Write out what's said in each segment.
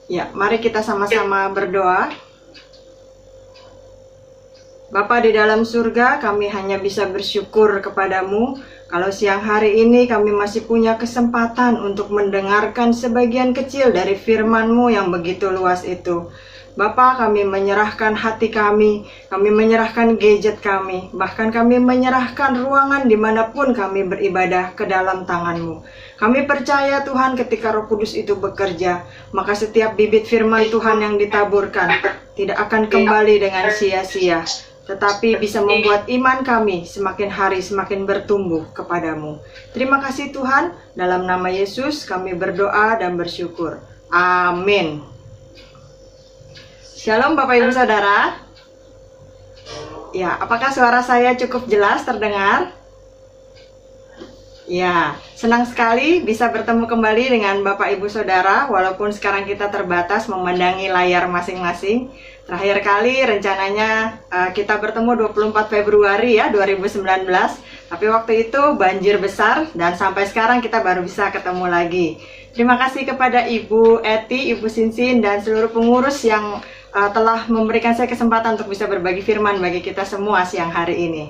Ya, mari kita sama-sama berdoa. Bapa di dalam surga, kami hanya bisa bersyukur kepadamu kalau siang hari ini kami masih punya kesempatan untuk mendengarkan sebagian kecil dari firman-Mu yang begitu luas itu. Bapa, kami menyerahkan hati kami menyerahkan gadget kami, bahkan kami menyerahkan ruangan dimanapun kami beribadah ke dalam tangan-Mu. Kami percaya Tuhan ketika Roh Kudus itu bekerja, maka setiap bibit firman Tuhan yang ditaburkan tidak akan kembali dengan sia-sia, tetapi bisa membuat iman kami semakin hari semakin bertumbuh kepadamu. Terima kasih Tuhan, dalam nama Yesus kami berdoa dan bersyukur. Amin. Shalom Bapak Ibu Saudara. Ya, apakah suara saya cukup jelas terdengar? Ya, senang sekali bisa bertemu kembali dengan Bapak Ibu Saudara, walaupun sekarang kita terbatas memandangi layar masing-masing. Terakhir kali rencananya kita bertemu 24 Februari ya 2019, tapi waktu itu banjir besar dan sampai sekarang kita baru bisa ketemu lagi. Terima kasih kepada Ibu Eti, Ibu Sinsin, dan seluruh pengurus yang telah memberikan saya kesempatan untuk bisa berbagi firman bagi kita semua siang hari ini.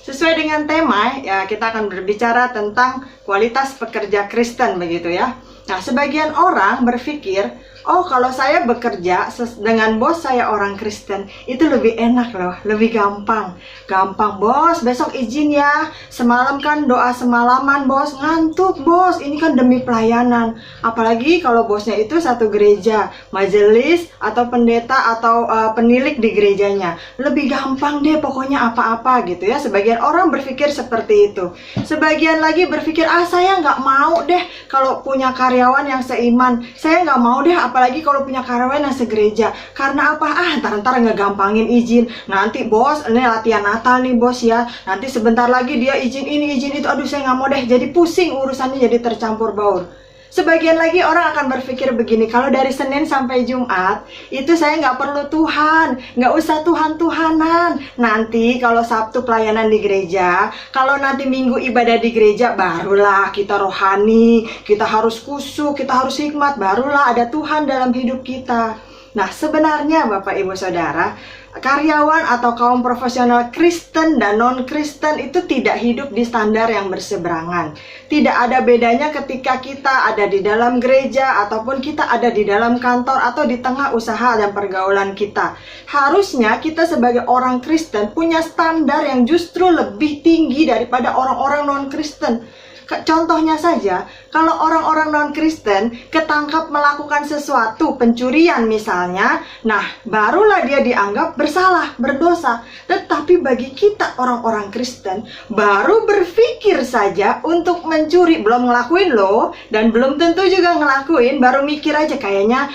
Sesuai dengan tema, ya, kita akan berbicara tentang kualitas pekerja Kristen begitu ya. Nah, sebagian orang berpikir, oh kalau saya bekerja dengan bos saya orang Kristen, itu lebih enak loh, lebih gampang. Gampang bos, besok izin ya. Semalam kan doa semalaman bos, ngantuk bos, ini kan demi pelayanan. Apalagi kalau bosnya itu satu gereja, majelis, atau pendeta, atau penilik di gerejanya. Lebih gampang deh pokoknya apa-apa gitu ya. Sebagian orang berpikir seperti itu. Sebagian lagi berpikir, saya nggak mau deh kalau punya karyawan yang seiman. Saya nggak mau deh apalagi kalau punya karyawan yang segereja. Karena apa? Ntar ngegampangin izin. Nanti bos, ini latihan Natal nih bos ya. Nanti sebentar lagi dia izin ini, izin itu. Aduh saya nggak mau deh. Jadi pusing urusannya, jadi tercampur baur. Sebagian lagi orang akan berpikir begini, kalau dari Senin sampai Jumat, itu saya nggak perlu Tuhan, nggak usah Tuhan-Tuhanan. Nanti kalau Sabtu pelayanan di gereja, kalau nanti Minggu ibadah di gereja, barulah kita rohani, kita harus khusyuk, kita harus hikmat, barulah ada Tuhan dalam hidup kita. Nah, sebenarnya Bapak Ibu Saudara, karyawan atau kaum profesional Kristen dan non-Kristen itu tidak hidup di standar yang berseberangan. Tidak ada bedanya ketika kita ada di dalam gereja ataupun kita ada di dalam kantor atau di tengah usaha dan pergaulan kita. Harusnya kita sebagai orang Kristen punya standar yang justru lebih tinggi daripada orang-orang non-Kristen. Contohnya saja, kalau orang-orang non-Kristen ketangkap melakukan sesuatu, pencurian misalnya, nah barulah dia dianggap bersalah, berdosa. Tetapi bagi kita orang-orang Kristen, baru berpikir saja untuk mencuri, belum ngelakuin loh, dan belum tentu juga ngelakuin, baru mikir aja kayaknya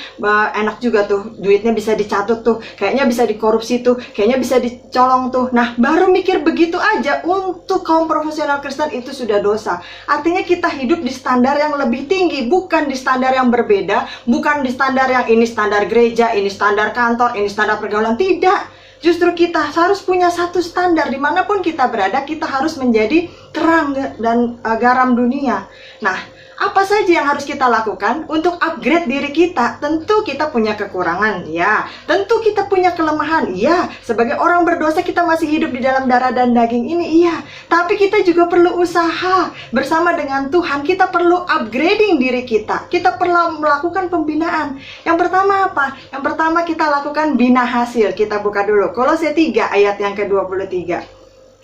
enak juga tuh, duitnya bisa dicatut tuh, kayaknya bisa dikorupsi tuh, kayaknya bisa dicolong tuh. Nah baru mikir begitu aja, untuk kaum profesional Kristen itu sudah dosa. Artinya kita hidup di standar yang lebih tinggi, bukan di standar yang berbeda, bukan di standar yang ini standar gereja, ini standar kantor, ini standar pergaulan. Tidak, justru kita harus punya satu standar. Dimanapun kita berada, kita harus menjadi terang dan garam dunia. Nah, apa saja yang harus kita lakukan untuk upgrade diri kita? Tentu kita punya kekurangan, ya. Tentu kita punya kelemahan, ya. Sebagai orang berdosa kita masih hidup di dalam darah dan daging ini, iya. Tapi kita juga perlu usaha. Bersama dengan Tuhan, kita perlu upgrading diri kita. Kita perlu melakukan pembinaan. Yang pertama apa? Yang pertama kita lakukan bina hasil. Kita buka dulu Kolose 3 ayat yang ke-23.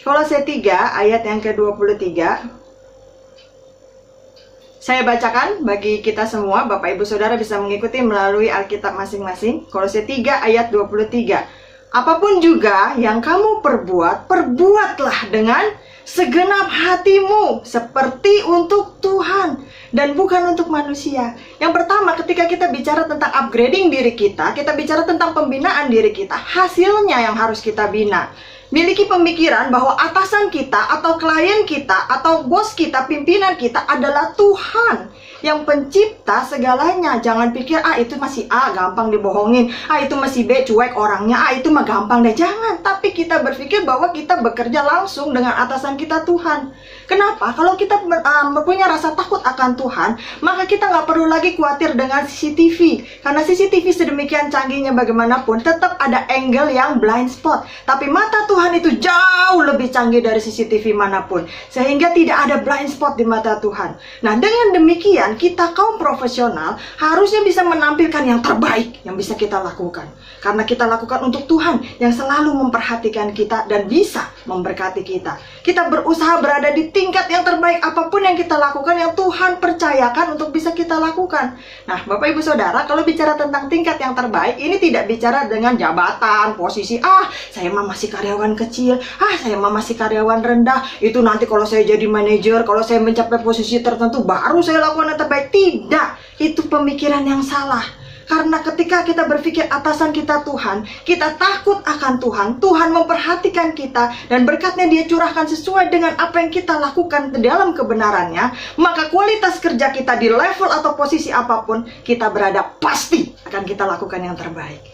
Kolose 3 ayat yang ke-23. Saya bacakan bagi kita semua, Bapak Ibu Saudara bisa mengikuti melalui Alkitab masing-masing. Kolose 3 ayat 23. Apapun juga yang kamu perbuat, perbuatlah dengan segenap hatimu, seperti untuk Tuhan dan bukan untuk manusia. Yang pertama, ketika kita bicara tentang upgrading diri kita bicara tentang pembinaan diri kita, hasilnya yang harus kita bina. miliki pemikiran bahwa atasan kita atau klien kita atau bos kita, pimpinan kita adalah Tuhan yang pencipta segalanya. Jangan pikir, itu masih A, gampang dibohongin. Itu masih B, cuek orangnya. Itu mah gampang deh. Jangan. Tapi kita berpikir bahwa kita bekerja langsung dengan atasan kita Tuhan. Kenapa? Kalau kita punya rasa takut akan Tuhan, maka kita nggak perlu lagi khawatir dengan CCTV. Karena CCTV sedemikian canggihnya bagaimanapun, tetap ada angle yang blind spot. Tapi mata Tuhan itu jauh lebih canggih dari CCTV manapun. Sehingga tidak ada blind spot di mata Tuhan. Nah, dengan demikian, kita kaum profesional harusnya bisa menampilkan yang terbaik yang bisa kita lakukan. Karena kita lakukan untuk Tuhan yang selalu memperhatikan kita dan bisa memberkati kita. Kita berusaha berada di tingkat yang terbaik apapun yang kita lakukan, yang Tuhan percayakan untuk bisa kita lakukan. Nah, Bapak Ibu Saudara, kalau bicara tentang tingkat yang terbaik, ini tidak bicara dengan jabatan, posisi. Saya mah masih karyawan kecil. Saya mah masih karyawan rendah. Itu nanti kalau saya jadi manajer, kalau saya mencapai posisi tertentu, baru saya lakukan yang terbaik. Tidak, itu pemikiran yang salah. Karena ketika kita berpikir atasan kita Tuhan, kita takut akan Tuhan, Tuhan memperhatikan kita, dan berkatnya Dia curahkan sesuai dengan apa yang kita lakukan di dalam kebenarannya, maka kualitas kerja kita di level atau posisi apapun kita berada, pasti akan kita lakukan yang terbaik.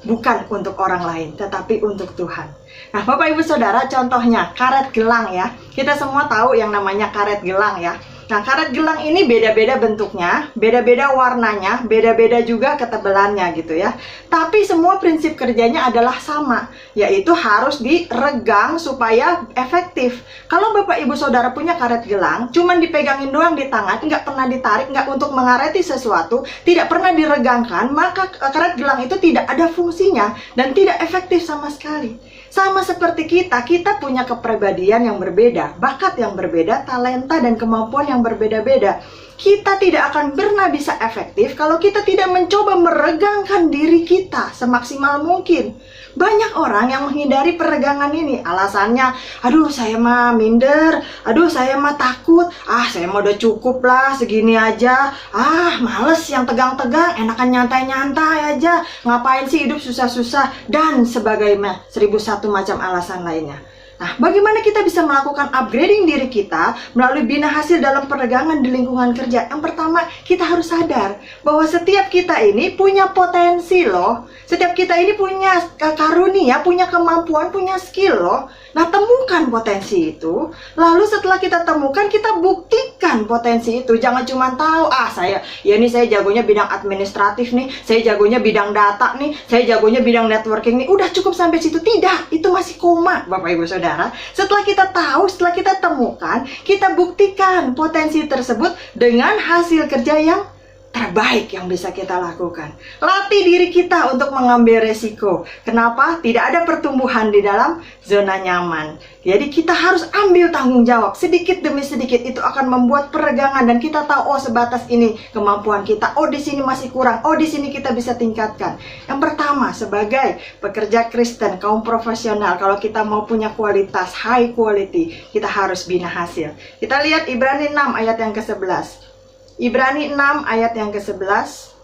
Bukan untuk orang lain, tetapi untuk Tuhan. Nah, Bapak Ibu Saudara, contohnya karet gelang ya. Kita semua tahu yang namanya karet gelang ya. Nah, karet gelang ini beda-beda bentuknya, beda-beda warnanya, beda-beda juga ketebalannya gitu ya. Tapi semua prinsip kerjanya adalah sama, yaitu harus diregang supaya efektif. Kalau Bapak Ibu Saudara punya karet gelang, cuman dipegangin doang di tangan, nggak pernah ditarik, nggak untuk mengareti sesuatu, tidak pernah diregangkan, maka karet gelang itu tidak ada fungsinya dan tidak efektif sama sekali. Sama seperti kita punya kepribadian yang berbeda, bakat yang berbeda, talenta dan kemampuan yang berbeda-beda. Kita tidak akan pernah bisa efektif kalau kita tidak mencoba meregangkan diri kita semaksimal mungkin. Banyak orang yang menghindari peregangan ini. Alasannya, saya mah minder, saya mah takut, saya mah udah cukup lah, segini aja. Males yang tegang-tegang, enakan nyantai-nyantai aja. Ngapain sih hidup susah-susah, dan sebagainya, 1001 macam alasan lainnya. Nah, bagaimana kita bisa melakukan upgrading diri kita melalui bina hasil dalam peregangan di lingkungan kerja? Yang pertama, kita harus sadar bahwa setiap kita ini punya potensi loh. Setiap kita ini punya karunia, punya kemampuan, punya skill loh. Nah, temukan potensi itu. Lalu setelah kita temukan, kita buktikan potensi itu. Jangan cuma tahu, saya jagonya bidang administratif nih, saya jagonya bidang data nih, saya jagonya bidang networking nih. Udah cukup sampai situ. Tidak, itu masih koma, Bapak Ibu Saudara. Setelah kita tahu, setelah kita temukan, kita buktikan potensi tersebut dengan hasil kerja yang terbaik yang bisa kita lakukan. Latih diri kita untuk mengambil resiko. Kenapa? Tidak ada pertumbuhan di dalam zona nyaman. Jadi kita harus ambil tanggung jawab. Sedikit demi sedikit itu akan membuat peregangan, dan kita tahu, sebatas ini kemampuan kita. Di sini masih kurang. Di sini kita bisa tingkatkan. Yang pertama, sebagai pekerja Kristen, kaum profesional, kalau kita mau punya kualitas high quality, kita harus bina hasil. Kita lihat Ibrani 6 ayat yang ke-11. Ibrani 6 ayat yang ke-11.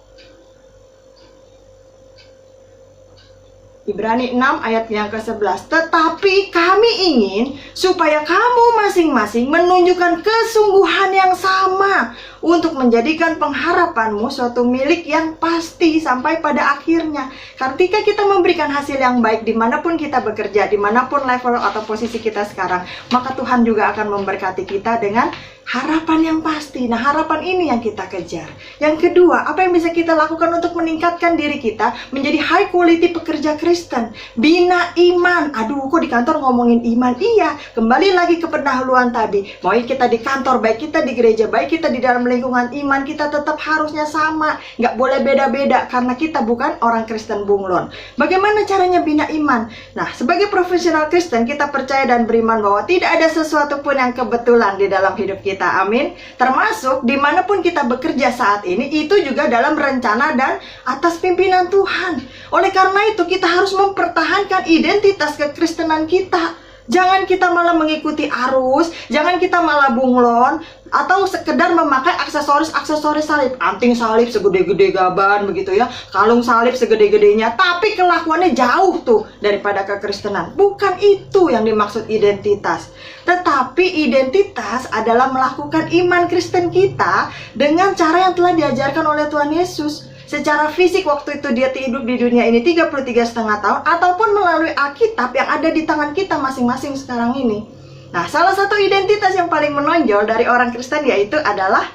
Ibrani 6 ayat yang ke-11. Tetapi kami ingin supaya kamu masing-masing menunjukkan kesungguhan yang sama untuk menjadikan pengharapanmu suatu milik yang pasti sampai pada akhirnya. Ketika kita memberikan hasil yang baik dimanapun kita bekerja, dimanapun level atau posisi kita sekarang, maka Tuhan juga akan memberkati kita dengan harapan yang pasti. Nah, harapan ini yang kita kejar. Yang kedua, apa yang bisa kita lakukan untuk meningkatkan diri kita menjadi high quality pekerja Kristen? Bina iman. Kok di kantor ngomongin iman? Iya, kembali lagi ke pendahuluan tadi. Mau kita di kantor, baik kita di gereja, baik kita di dalam lingkungan iman, kita tetap harusnya sama. Nggak boleh beda-beda, karena kita bukan orang Kristen bunglon. Bagaimana caranya bina iman? Nah, sebagai profesional Kristen, kita percaya dan beriman bahwa tidak ada sesuatu pun yang kebetulan di dalam hidup kita. Amin. Termasuk dimanapun kita bekerja saat ini, itu juga dalam rencana dan atas pimpinan Tuhan. Oleh karena itu, kita harus mempertahankan identitas kekristenan kita. Jangan kita malah mengikuti arus, jangan kita malah bunglon. atau sekedar memakai aksesoris salib, anting salib segede-gede gaban begitu ya, kalung salib segede-gedenya, tapi kelakuannya jauh tuh daripada kekristenan. Bukan itu yang dimaksud identitas. Tetapi identitas adalah melakukan iman Kristen kita dengan cara yang telah diajarkan oleh Tuhan Yesus. Secara fisik waktu itu dia hidup di dunia ini 33,5 tahun, ataupun melalui Alkitab yang ada di tangan kita masing-masing sekarang ini. Nah, salah satu identitas yang paling menonjol dari orang Kristen yaitu adalah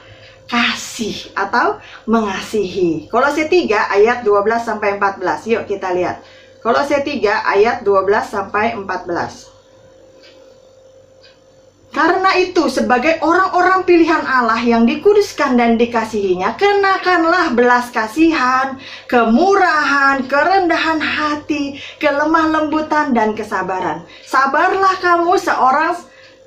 kasih atau mengasihi. Kolose 3 ayat 12-14. Yuk kita lihat. Kolose 3 ayat 12-14. Karena itu, sebagai orang-orang pilihan Allah yang dikuduskan dan dikasihinya, kenakanlah belas kasihan, kemurahan, kerendahan hati, kelemah lembutan, dan kesabaran. Sabarlah kamu seorang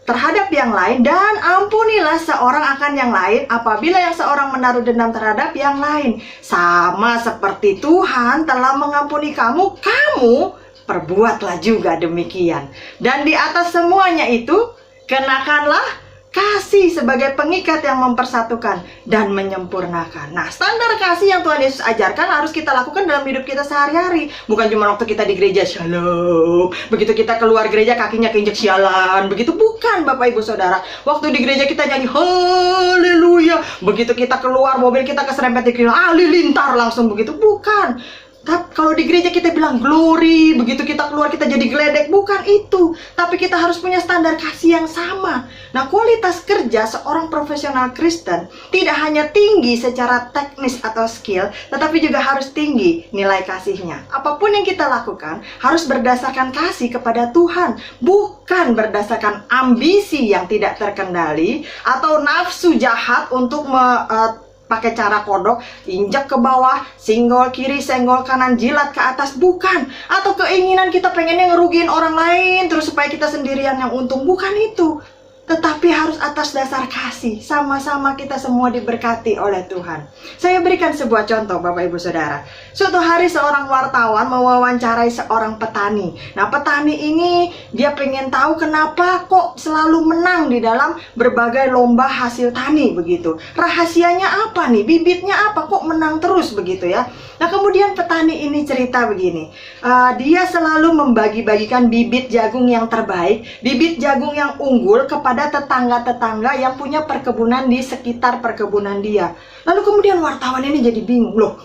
terhadap yang lain, dan ampunilah seorang akan yang lain apabila yang seorang menaruh dendam terhadap yang lain. Sama seperti Tuhan telah mengampuni kamu, kamu perbuatlah juga demikian. Dan di atas semuanya itu, kenakanlah kasih sebagai pengikat yang mempersatukan dan menyempurnakan. Nah, standar kasih yang Tuhan Yesus ajarkan harus kita lakukan dalam hidup kita sehari-hari. Bukan cuma waktu kita di gereja, shalom, begitu kita keluar gereja kakinya keinjek sialan, begitu. Bukan Bapak Ibu Saudara. Waktu di gereja kita nyanyi haleluya, begitu kita keluar mobil kita keserempet di halilintar langsung begitu. Bukan. Tapi kalau di gereja kita bilang glory, begitu kita keluar kita jadi geledek. Bukan itu. Tapi kita harus punya standar kasih yang sama. Nah, kualitas kerja seorang profesional Kristen tidak hanya tinggi secara teknis atau skill, tetapi juga harus tinggi nilai kasihnya. Apapun yang kita lakukan harus berdasarkan kasih kepada Tuhan, bukan berdasarkan ambisi yang tidak terkendali atau nafsu jahat untuk pakai cara kodok, injak ke bawah, singgol kiri, senggol kanan, jilat ke atas, bukan. Atau keinginan kita pengennya ngerugiin orang lain terus supaya kita sendirian yang untung, bukan itu. Tetapi harus atas dasar kasih. Sama-sama kita semua diberkati oleh Tuhan. Saya berikan sebuah contoh Bapak Ibu Saudara. Suatu hari seorang wartawan mewawancarai seorang petani. Nah, petani ini dia pengen tahu kenapa kok selalu menang di dalam berbagai lomba hasil tani begitu. Rahasianya apa nih? Bibitnya apa kok menang terus begitu ya? Nah, kemudian petani ini cerita begini. Dia selalu membagi-bagikan bibit jagung yang terbaik, bibit jagung yang unggul kepada tetangga-tetangga yang punya perkebunan di sekitar perkebunan dia. Lalu kemudian wartawan ini jadi bingung. Loh,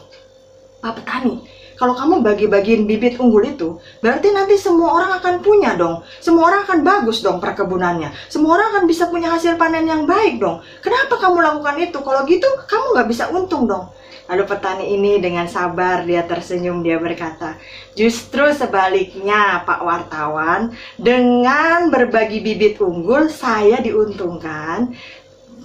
Pak Petani, kalau kamu bagi-bagiin bibit unggul itu, berarti nanti semua orang akan punya dong. Semua orang akan bagus dong perkebunannya. Semua orang akan bisa punya hasil panen yang baik dong. Kenapa kamu lakukan itu? Kalau gitu, kamu nggak bisa untung dong. Lalu petani ini dengan sabar dia tersenyum, dia berkata, justru sebaliknya Pak Wartawan, dengan berbagi bibit unggul saya diuntungkan,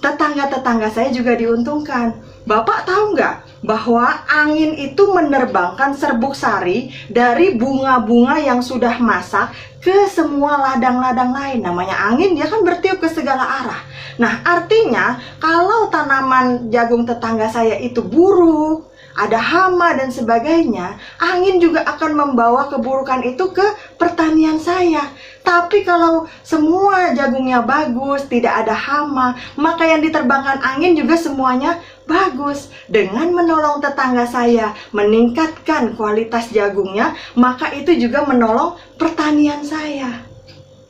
tetangga-tetangga saya juga diuntungkan. Bapak tahu nggak bahwa angin itu menerbangkan serbuk sari dari bunga-bunga yang sudah masak ke semua ladang-ladang lain. Namanya angin, dia kan bertiup ke segala arah. Nah, artinya kalau tanaman jagung tetangga saya itu buruk, ada hama dan sebagainya, angin juga akan membawa keburukan itu ke pertanian saya. Tapi kalau semua jagungnya bagus, tidak ada hama, maka yang diterbangkan angin juga semuanya bagus. Dengan menolong tetangga saya meningkatkan kualitas jagungnya, maka itu juga menolong pertanian saya.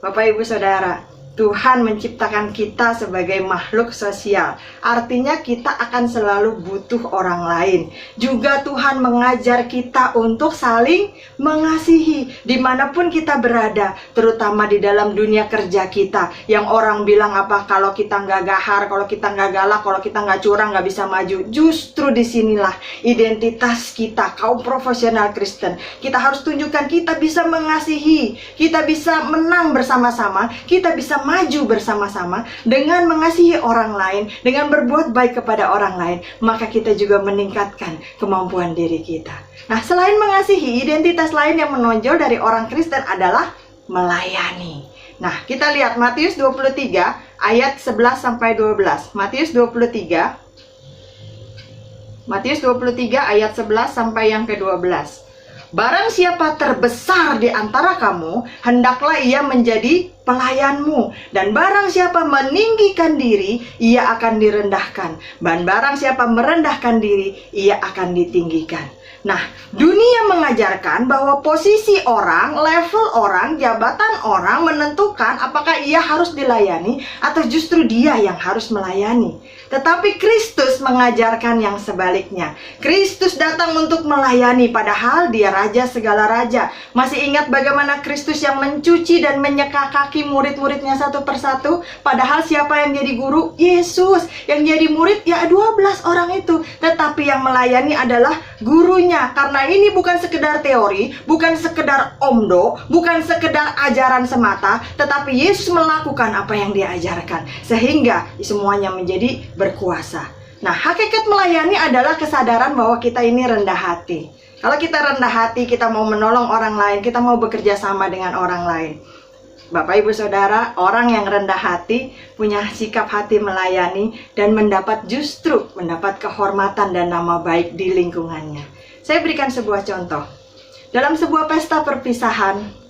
Bapak Ibu Saudara, Tuhan menciptakan kita sebagai makhluk sosial. Artinya kita akan selalu butuh orang lain. Juga Tuhan mengajar kita untuk saling mengasihi dimanapun kita berada. Terutama di dalam dunia kerja kita. Yang orang bilang apa, kalau kita nggak gahar, kalau kita nggak galak, kalau kita nggak curang, nggak bisa maju. Justru disinilah identitas kita, kaum profesional Kristen. Kita harus tunjukkan kita bisa mengasihi. Kita bisa menang bersama-sama. Kita bisa maju bersama-sama dengan mengasihi orang lain, dengan berbuat baik kepada orang lain, maka kita juga meningkatkan kemampuan diri kita. Nah, selain mengasihi, identitas lain yang menonjol dari orang Kristen adalah melayani. Nah, kita lihat Matius 23 ayat 11-12. Matius 23 ayat 11 sampai yang ke-12. barang siapa terbesar di antara kamu, hendaklah ia menjadi pelayanmu. Dan barang siapa meninggikan diri, ia akan direndahkan. Dan barang siapa merendahkan diri, ia akan ditinggikan. Nah, dunia mengajarkan bahwa posisi orang, level orang, jabatan orang menentukan apakah ia harus dilayani atau justru dia yang harus melayani. Tetapi Kristus mengajarkan yang sebaliknya. Kristus datang untuk melayani, padahal dia raja segala raja. Masih ingat bagaimana Kristus yang mencuci dan menyeka kaki murid-muridnya satu persatu? Padahal siapa yang jadi guru? Yesus. Yang jadi murid ya 12 orang itu. Tetapi yang melayani adalah gurunya. Karena ini bukan sekedar teori, bukan sekedar omdo, bukan sekedar ajaran semata, tetapi Yesus melakukan apa yang dia ajarkan. Sehingga semuanya menjadi berkuasa. Nah, hakikat melayani adalah kesadaran bahwa kita ini rendah hati. Kalau kita rendah hati, kita mau menolong orang lain, kita mau bekerja sama dengan orang lain. Bapak Ibu Saudara, orang yang rendah hati punya sikap hati melayani dan justru mendapat kehormatan dan nama baik di lingkungannya. Saya berikan sebuah contoh. Dalam sebuah pesta perpisahan,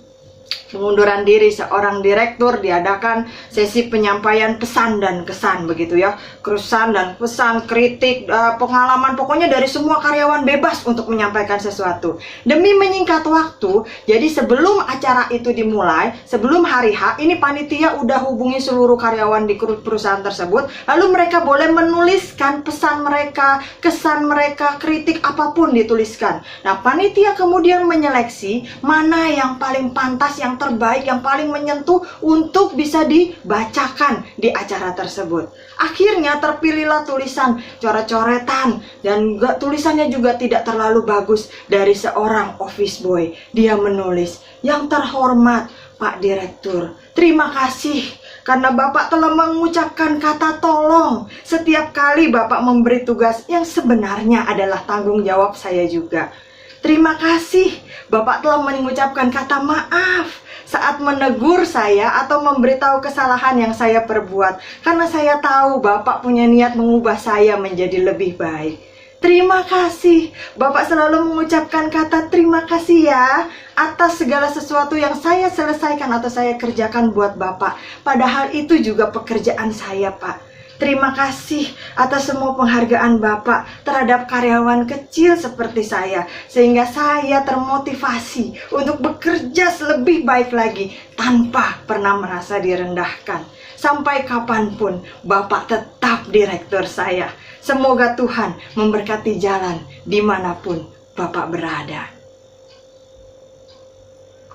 pengunduran diri seorang direktur, diadakan sesi penyampaian pesan dan kesan, begitu ya. Kesan dan pesan, kritik, pengalaman, pokoknya dari semua karyawan bebas untuk menyampaikan sesuatu. Demi menyingkat waktu, jadi sebelum acara itu dimulai, sebelum hari H, ini panitia udah hubungi seluruh karyawan di perusahaan tersebut, lalu mereka boleh menuliskan pesan mereka, kesan mereka, kritik apapun dituliskan. Nah, panitia kemudian menyeleksi mana yang paling pantas, yang terbaik, yang paling menyentuh untuk bisa dibacakan di acara tersebut. Akhirnya terpilihlah tulisan coret-coretan, dan tulisannya juga tidak terlalu bagus, dari seorang office boy. Dia menulis, "Yang terhormat Pak Direktur, terima kasih karena Bapak telah mengucapkan kata tolong setiap kali Bapak memberi tugas yang sebenarnya adalah tanggung jawab saya juga. Terima kasih Bapak telah mengucapkan kata maaf saat menegur saya atau memberitahu kesalahan yang saya perbuat, karena saya tahu Bapak punya niat mengubah saya menjadi lebih baik. Terima kasih, Bapak selalu mengucapkan kata terima kasih ya atas segala sesuatu yang saya selesaikan atau saya kerjakan buat Bapak. Padahal itu juga pekerjaan saya, Pak. Terima kasih atas semua penghargaan Bapak terhadap karyawan kecil seperti saya, sehingga saya termotivasi untuk bekerja lebih baik lagi tanpa pernah merasa direndahkan. Sampai kapanpun Bapak tetap direktur saya. Semoga Tuhan memberkati jalan dimanapun Bapak berada."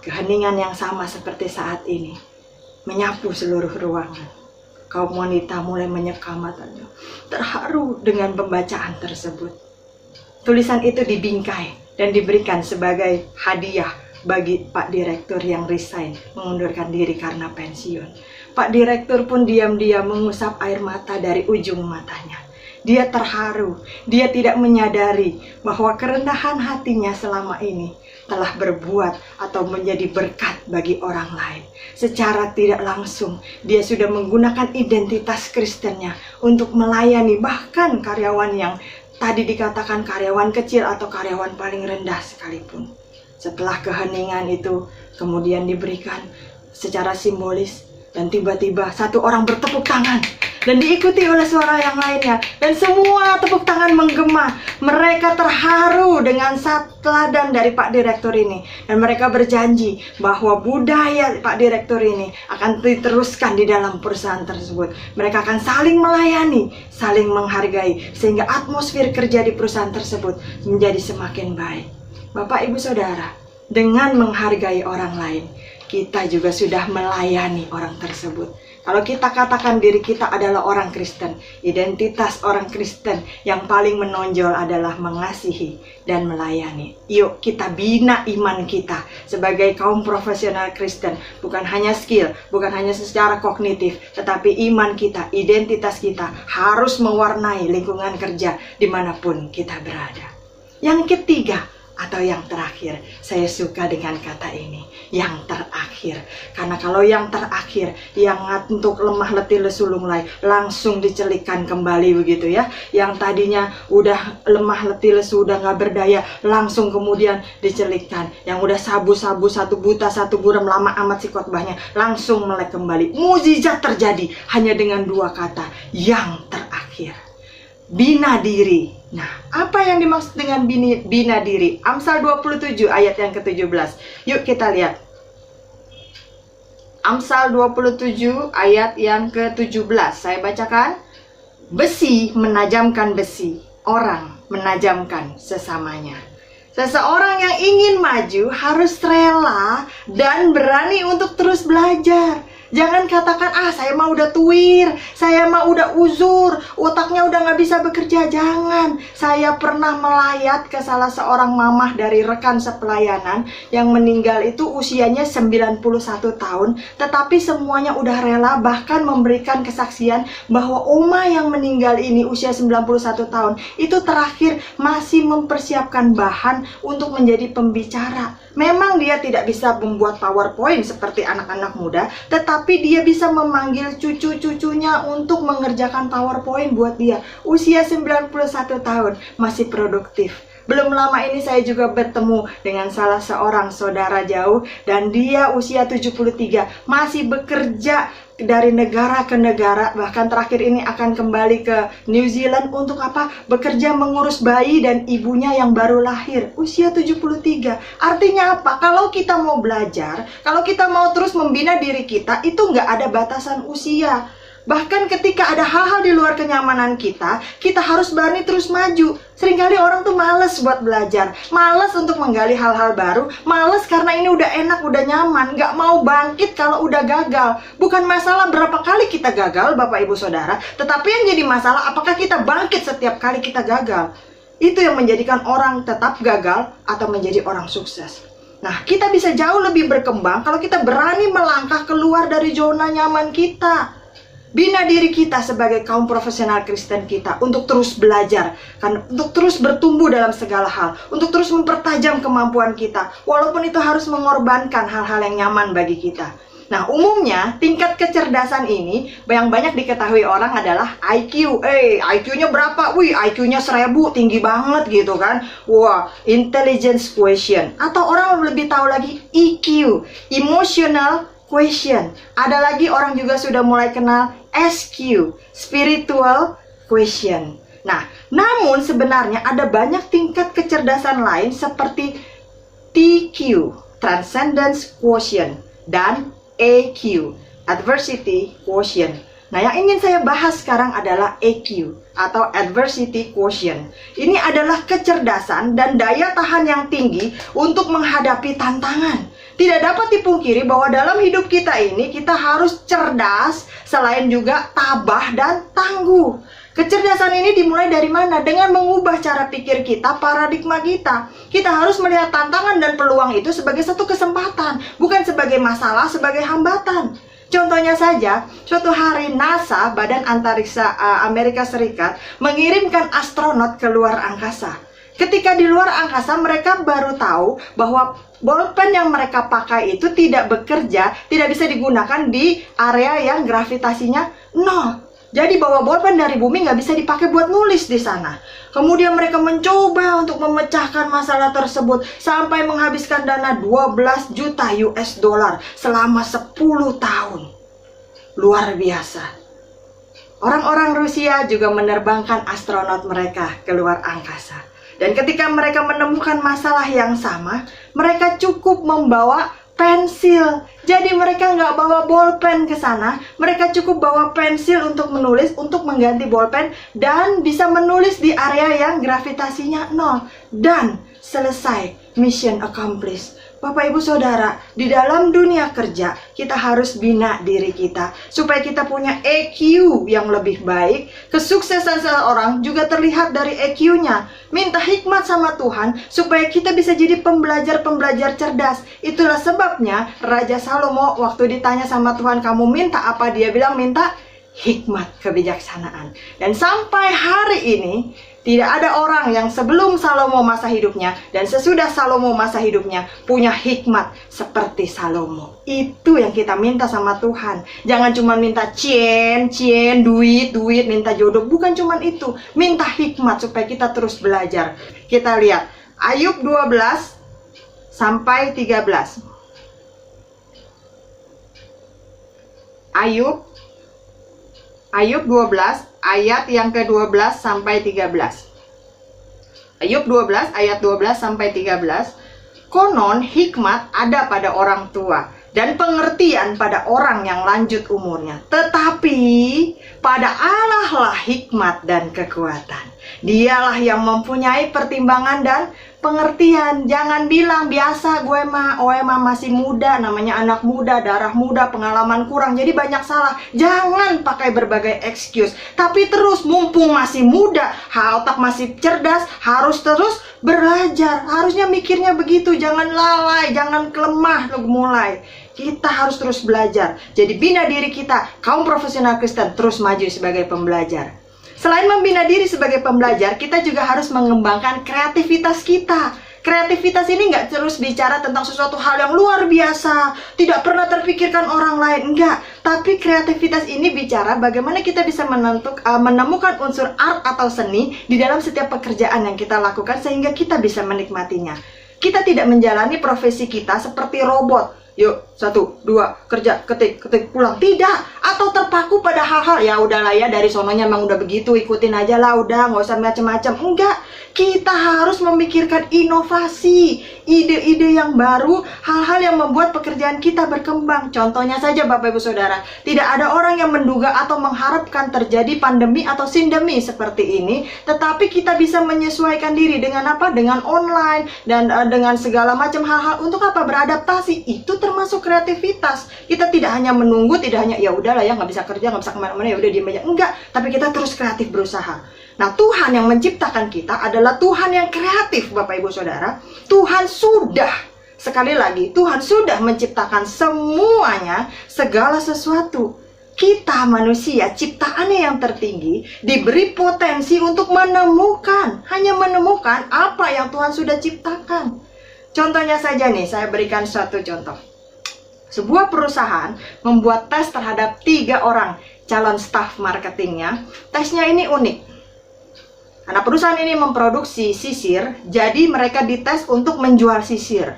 Keheningan yang sama seperti saat ini menyapu seluruh ruangan. Kaum wanita mulai menyeka matanya, terharu dengan pembacaan tersebut. Tulisan itu dibingkai dan diberikan sebagai hadiah bagi Pak Direktur yang resign, mengundurkan diri karena pensiun. Pak Direktur pun diam-diam mengusap air mata dari ujung matanya. Dia terharu, dia tidak menyadari bahwa kerendahan hatinya selama ini telah berbuat atau menjadi berkat bagi orang lain. Secara tidak langsung, dia sudah menggunakan identitas Kristennya untuk melayani bahkan karyawan yang tadi dikatakan karyawan kecil atau karyawan paling rendah sekalipun. Setelah keheningan itu kemudian diberikan secara simbolis, dan tiba-tiba satu orang bertepuk tangan dan diikuti oleh suara yang lainnya, dan semua tepuk tangan menggema. Mereka terharu dengan teladan dari Pak Direktur ini, dan mereka berjanji bahwa budaya Pak Direktur ini akan diteruskan di dalam perusahaan tersebut. Mereka akan saling melayani, saling menghargai, sehingga atmosfer kerja di perusahaan tersebut menjadi semakin baik. Bapak Ibu Saudara, dengan menghargai orang lain, kita juga sudah melayani orang tersebut. Kalau kita katakan diri kita adalah orang Kristen, identitas orang Kristen yang paling menonjol adalah mengasihi dan melayani. Yuk kita bina iman kita sebagai kaum profesional Kristen. Bukan hanya skill, bukan hanya secara kognitif, tetapi iman kita, identitas kita harus mewarnai lingkungan kerja dimanapun kita berada. Yang ketiga, atau yang terakhir? Saya suka dengan kata ini, yang terakhir. Karena kalau yang terakhir, yang ngantuk, lemah, letih, lesu, lunglai, langsung dicelikkan kembali begitu ya. Yang tadinya udah lemah, letih, lesu, udah nggak berdaya, langsung kemudian dicelikkan. Yang udah sabu-sabu, satu buta, satu buram, lama amat si khotbahnya, langsung melek kembali. Mukjizat terjadi hanya dengan dua kata, yang terakhir. Bina diri. Nah, apa yang dimaksud dengan bina diri? Amsal 27 ayat yang ke-17. Yuk kita lihat. Amsal 27 ayat yang ke-17. Saya bacakan. Besi menajamkan besi, orang menajamkan sesamanya. Seseorang yang ingin maju harus rela dan berani untuk terus belajar. Jangan katakan, saya mah udah tuir, saya mah udah uzur, otaknya udah gak bisa bekerja. Jangan. Saya pernah melayat ke salah seorang mamah dari rekan sepelayanan yang meninggal itu usianya 91 tahun, tetapi semuanya udah rela, bahkan memberikan kesaksian bahwa oma yang meninggal ini usia 91 tahun itu terakhir masih mempersiapkan bahan untuk menjadi pembicara. Memang dia tidak bisa membuat PowerPoint seperti anak-anak muda, tetapi dia bisa memanggil cucu-cucunya untuk mengerjakan PowerPoint buat dia. Usia 91 tahun, masih produktif. Belum lama ini saya juga bertemu dengan salah seorang saudara jauh, dan dia usia 73, masih bekerja dari negara ke negara, bahkan terakhir ini akan kembali ke New Zealand untuk apa? Bekerja mengurus bayi dan ibunya yang baru lahir, usia 73. Artinya apa? Kalau kita mau belajar, kalau kita mau terus membina diri kita, itu nggak ada batasan usia. Bahkan ketika ada hal-hal di luar kenyamanan kita harus berani terus maju. Seringkali orang tuh males buat belajar, males untuk menggali hal-hal baru, males karena ini udah enak, udah nyaman, gak mau bangkit kalau udah gagal. Bukan masalah berapa kali kita gagal, Bapak Ibu Saudara, tetapi yang jadi masalah apakah kita bangkit setiap kali kita gagal. Itu yang menjadikan orang tetap gagal atau menjadi orang sukses. Nah, kita bisa jauh lebih berkembang kalau kita berani melangkah keluar dari zona nyaman kita. Bina diri kita sebagai kaum profesional Kristen kita untuk terus belajar, kan, untuk terus bertumbuh dalam segala hal, untuk terus mempertajam kemampuan kita, walaupun itu harus mengorbankan hal-hal yang nyaman bagi kita. Nah, umumnya tingkat kecerdasan ini yang banyak diketahui orang adalah IQ. IQ-nya berapa? Wih, IQ-nya 1000, tinggi banget gitu kan. Wah, intelligence quotient. Atau orang lebih tahu lagi EQ, emotional quotient. Ada lagi orang juga sudah mulai kenal SQ, spiritual quotient. Nah, namun sebenarnya ada banyak tingkat kecerdasan lain seperti TQ, transcendence quotient, dan AQ, adversity quotient. Nah, yang ingin saya bahas sekarang adalah AQ atau adversity quotient. Ini adalah kecerdasan dan daya tahan yang tinggi untuk menghadapi tantangan. Tidak dapat dipungkiri bahwa dalam hidup kita ini kita harus cerdas, selain juga tabah dan tangguh. Kecerdasan ini dimulai dari mana? Dengan mengubah cara pikir kita, paradigma kita. Kita harus melihat tantangan dan peluang itu sebagai satu kesempatan, bukan sebagai masalah, sebagai hambatan. Contohnya saja, suatu hari NASA, Badan Antariksa Amerika Serikat, mengirimkan astronot ke luar angkasa. Ketika di luar angkasa, mereka baru tahu bahwa bolpen yang mereka pakai itu tidak bekerja, tidak bisa digunakan di area yang gravitasinya nol. Jadi bawa bolpen dari bumi nggak bisa dipakai buat nulis di sana. Kemudian mereka mencoba untuk memecahkan masalah tersebut sampai menghabiskan dana 12 juta US dollar selama 10 tahun. Luar biasa. Orang-orang Rusia juga menerbangkan astronot mereka ke luar angkasa. Dan ketika mereka menemukan masalah yang sama, mereka cukup membawa pensil. Jadi mereka nggak bawa bolpen ke sana, mereka cukup bawa pensil untuk menulis, untuk mengganti bolpen, dan bisa menulis di area yang gravitasinya nol. Dan selesai, mission accomplished. Bapak Ibu Saudara, di dalam dunia kerja kita harus bina diri kita supaya kita punya EQ yang lebih baik. Kesuksesan seseorang juga terlihat dari EQ-nya. Minta hikmat sama Tuhan supaya kita bisa jadi pembelajar-pembelajar cerdas. Itulah sebabnya Raja Salomo waktu ditanya sama Tuhan, kamu minta apa? Dia bilang minta hikmat, kebijaksanaan. Dan sampai hari ini Tidak ada orang yang sebelum Salomo masa hidupnya dan sesudah Salomo masa hidupnya punya hikmat seperti Salomo. Itu yang kita minta sama Tuhan. Jangan cuma minta duit, minta jodoh. Bukan cuma itu. Minta hikmat supaya kita terus belajar. Kita lihat Ayub 12 sampai 13. Ayub 12 ayat yang ke-12 sampai 13. Ayub 12 ayat 12 sampai 13. Konon hikmat ada pada orang tua dan pengertian pada orang yang lanjut umurnya. Tetapi pada Allah lah hikmat dan kekuatan. Dialah yang mempunyai pertimbangan dan pengertian. Jangan bilang biasa gue mah masih muda, namanya anak muda, darah muda, pengalaman kurang, jadi banyak salah. Jangan pakai berbagai excuse, tapi terus mumpung masih muda, otak masih cerdas, harus terus belajar. Harusnya mikirnya begitu, jangan lalai, jangan kelemah mulai. Kita harus terus belajar. Jadi bina diri kita, kaum profesional Kristen terus maju sebagai pembelajar. Selain membina diri sebagai pembelajar, kita juga harus mengembangkan kreativitas kita. Kreativitas ini nggak terus bicara tentang sesuatu hal yang luar biasa, tidak pernah terpikirkan orang lain, enggak. Tapi kreativitas ini bicara bagaimana kita bisa menemukan unsur art atau seni di dalam setiap pekerjaan yang kita lakukan sehingga kita bisa menikmatinya. Kita tidak menjalani profesi kita seperti robot. Yuk, 1, 2, kerja, ketik, pulang. Tidak, atau terpaku pada hal-hal, ya udahlah ya, dari sononya emang udah begitu, ikutin aja lah, udah, nggak usah macam-macam. Enggak, kita harus memikirkan inovasi, ide-ide yang baru, hal-hal yang membuat pekerjaan kita berkembang. Contohnya saja Bapak Ibu Saudara, tidak ada orang yang menduga atau mengharapkan terjadi pandemi atau sindemi seperti ini, tetapi kita bisa menyesuaikan diri dengan apa? Dengan online, dan dengan segala macam hal-hal. Untuk apa? Beradaptasi. Itu termasuk kreativitas. Kita tidak hanya menunggu, tidak hanya ya udahlah ya, nggak bisa kerja, nggak bisa kemana-mana, ya udah diem aja. Enggak, tapi kita terus kreatif berusaha. Nah, Tuhan yang menciptakan kita adalah Tuhan yang kreatif, Bapak Ibu Saudara. Tuhan sudah, sekali lagi, Tuhan sudah menciptakan semuanya, segala sesuatu. Kita manusia, ciptaannya yang tertinggi, diberi potensi untuk menemukan, hanya menemukan apa yang Tuhan sudah ciptakan. Contohnya saja nih, saya berikan satu contoh. Sebuah perusahaan membuat tes terhadap 3 orang calon staf marketingnya. Tesnya ini unik. Karena perusahaan ini memproduksi sisir, jadi mereka dites untuk menjual sisir.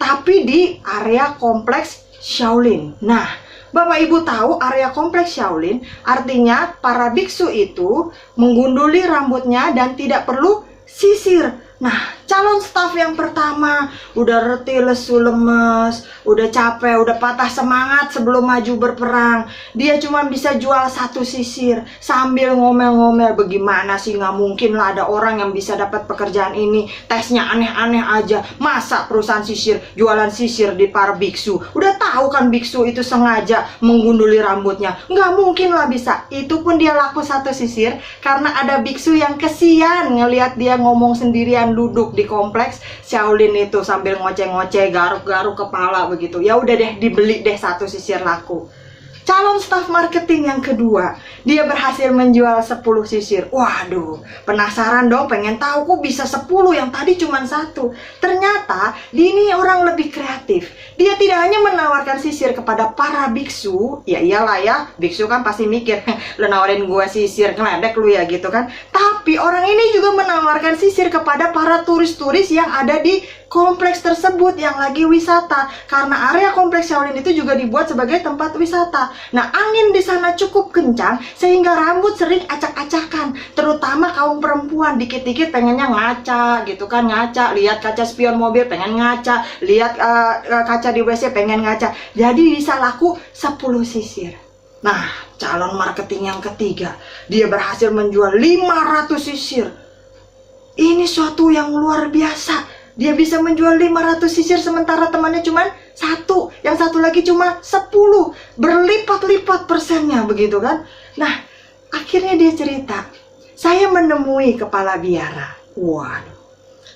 Tapi di area kompleks Shaolin. Nah, Bapak Ibu tahu area kompleks Shaolin artinya para biksu itu menggunduli rambutnya dan tidak perlu sisir. Nah, calon staf yang pertama udah reti lesu lemes, udah capek, udah patah semangat sebelum maju berperang. Dia cuma bisa jual 1 sisir sambil ngomel-ngomel, bagaimana sih, nggak mungkin lah ada orang yang bisa dapat pekerjaan ini. Tesnya aneh-aneh aja. Masa perusahaan sisir jualan sisir di para biksu? Udah tahu kan biksu itu sengaja menggunduli rambutnya. Nggak mungkin lah bisa. Itu pun dia laku 1 sisir karena ada biksu yang kesian ngelihat dia ngomong sendirian duduk di kompleks Shaolin itu sambil ngoceh-ngoceh, garuk-garuk kepala begitu. Ya udah deh, dibeli deh 1 sisir laku. Calon staf marketing yang kedua, dia berhasil menjual 10 sisir. Waduh, penasaran dong, pengen tahu kok bisa 10, yang tadi cuma 1. Ternyata ini orang lebih kreatif. Dia tidak hanya menawarkan sisir kepada para biksu, ya iyalah ya, biksu kan pasti mikir, lu nawarin gua sisir, ngeledek lu ya gitu kan. Tapi orang ini juga menawarkan sisir kepada para turis-turis yang ada di kompleks tersebut yang lagi wisata. Karena area kompleks Shaolin itu juga dibuat sebagai tempat wisata. Nah, angin di sana cukup kencang sehingga rambut sering acak-acakan, terutama kaum perempuan. Dikit-dikit pengennya ngaca gitu kan, ngaca, lihat kaca spion mobil pengen ngaca, lihat kaca di WC pengen ngaca. Jadi bisa laku 10 sisir. Nah, calon marketing yang ketiga, dia berhasil menjual 500 sisir. Ini suatu yang luar biasa. Dia bisa menjual 500 sisir sementara temannya cuma 1, yang satu lagi cuma 10, berlipat-lipat persennya begitu kan. Nah, akhirnya dia cerita, saya menemui kepala biara. Waduh.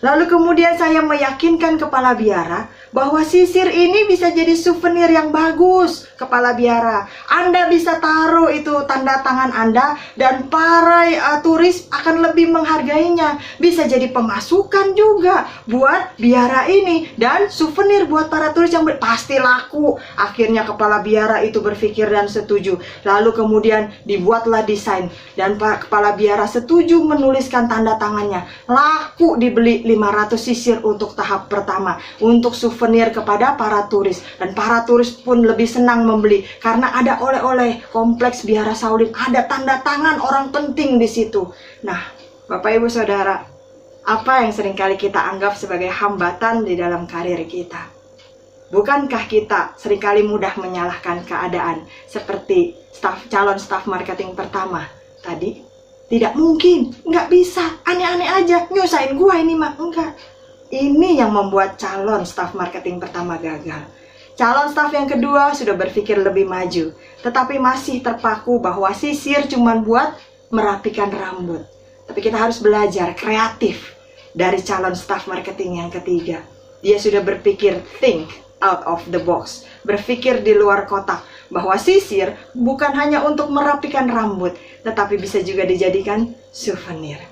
Lalu kemudian saya meyakinkan kepala biara bahwa sisir ini bisa jadi souvenir yang bagus, Kepala Biara. Anda bisa taruh itu tanda tangan Anda dan para turis akan lebih menghargainya. Bisa jadi pemasukan juga buat biara ini dan souvenir buat para turis yang pasti laku. Akhirnya Kepala Biara itu berpikir dan setuju. Lalu kemudian dibuatlah desain dan Kepala Biara setuju menuliskan tanda tangannya. Laku dibeli 500 sisir untuk tahap pertama, untuk souvenir kepada para turis. Dan para turis pun lebih senang membeli karena ada oleh-oleh kompleks Biara Shaolin, ada tanda tangan orang penting di situ. Nah, Bapak Ibu Saudara, apa yang seringkali kita anggap sebagai hambatan di dalam karir kita? Bukankah kita seringkali mudah menyalahkan keadaan seperti calon staf marketing pertama tadi? Tidak mungkin, nggak bisa, aneh-aneh aja, nyusahin gua ini mah. Enggak. Ini yang membuat calon staf marketing pertama gagal. Calon staf yang kedua sudah berpikir lebih maju, tetapi masih terpaku bahwa sisir cuma buat merapikan rambut. Tapi kita harus belajar kreatif dari calon staf marketing yang ketiga. Dia sudah berpikir think out of the box, berpikir di luar kotak, bahwa sisir bukan hanya untuk merapikan rambut, tetapi bisa juga dijadikan souvenir.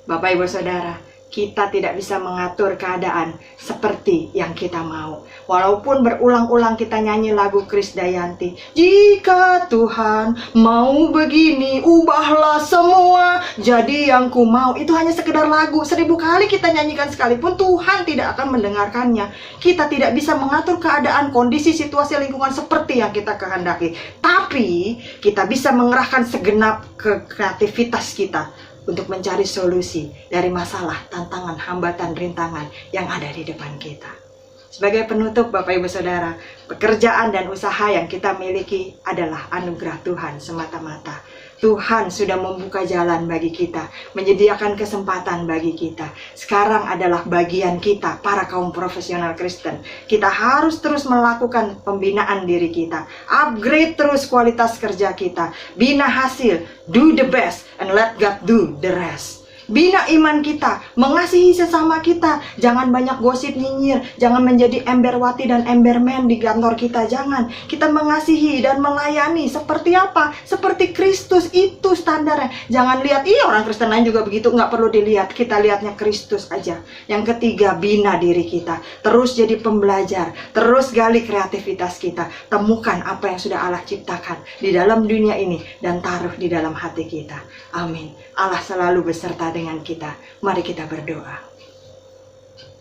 Bapak Ibu Saudara, kita tidak bisa mengatur keadaan seperti yang kita mau. Walaupun berulang-ulang kita nyanyi lagu Krisdayanti, jika Tuhan mau begini, ubahlah semua jadi yang ku mau. Itu hanya sekedar lagu, 1000 kali kita nyanyikan sekalipun Tuhan tidak akan mendengarkannya. Kita tidak bisa mengatur keadaan, kondisi, situasi, lingkungan seperti yang kita kehendaki. Tapi kita bisa mengerahkan segenap kreativitas kita untuk mencari solusi dari masalah, tantangan, hambatan, rintangan yang ada di depan kita. Sebagai penutup Bapak Ibu Saudara, pekerjaan dan usaha yang kita miliki adalah anugerah Tuhan semata-mata. Tuhan sudah membuka jalan bagi kita, menyediakan kesempatan bagi kita. Sekarang adalah bagian kita, para kaum profesional Kristen. Kita harus terus melakukan pembinaan diri kita, upgrade terus kualitas kerja kita, bina hasil, do the best, and let God do the rest. Bina iman kita, mengasihi sesama kita. Jangan banyak gosip nyinyir, jangan menjadi emberwati dan emberman di kantor kita. Jangan, kita mengasihi dan melayani seperti apa? Seperti Kristus, itu standarnya. Jangan lihat, orang Kristen lain juga begitu, nggak perlu dilihat. Kita lihatnya Kristus aja. Yang ketiga, bina diri kita. Terus jadi pembelajar, terus gali kreativitas kita. Temukan apa yang sudah Allah ciptakan di dalam dunia ini dan taruh di dalam hati kita. Amin. Allah selalu beserta dengan kita. Mari kita berdoa.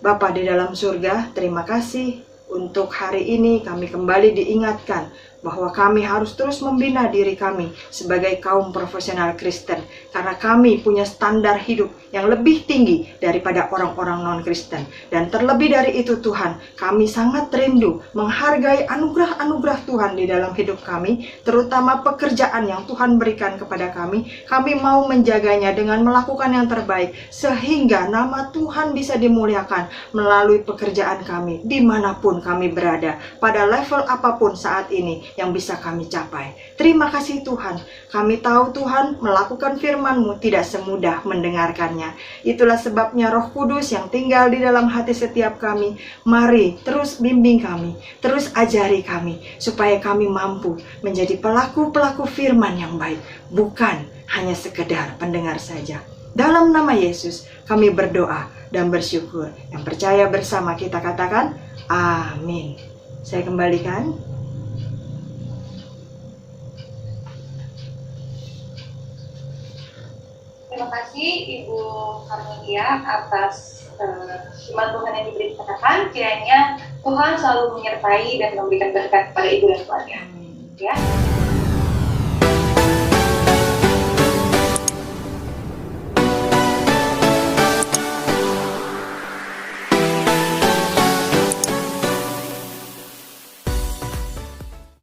Bapa di dalam surga, terima kasih untuk hari ini kami kembali diingatkan bahwa kami harus terus membina diri kami sebagai kaum profesional Kristen, karena kami punya standar hidup yang lebih tinggi daripada orang-orang non-Kristen. Dan terlebih dari itu Tuhan, kami sangat rindu menghargai anugerah-anugerah Tuhan di dalam hidup kami, terutama pekerjaan yang Tuhan berikan kepada kami. Kami mau menjaganya dengan melakukan yang terbaik, sehingga nama Tuhan bisa dimuliakan melalui pekerjaan kami, dimanapun kami berada, pada level apapun saat ini yang bisa kami capai. Terima kasih Tuhan. Kami tahu Tuhan, melakukan firman-Mu tidak semudah mendengarkannya. Itulah sebabnya Roh Kudus yang tinggal di dalam hati setiap kami, mari terus bimbing kami, terus ajari kami, supaya kami mampu menjadi pelaku-pelaku firman yang baik, bukan hanya sekedar pendengar saja. Dalam nama Yesus kami berdoa dan bersyukur. Yang percaya bersama kita katakan amin. Saya kembalikan. Terima kasih Ibu Karmelia atas firman Tuhan yang diberitakan. Kiranya Tuhan selalu menyertai dan memberikan berkat kepada Ibu dan keluarga. Ya.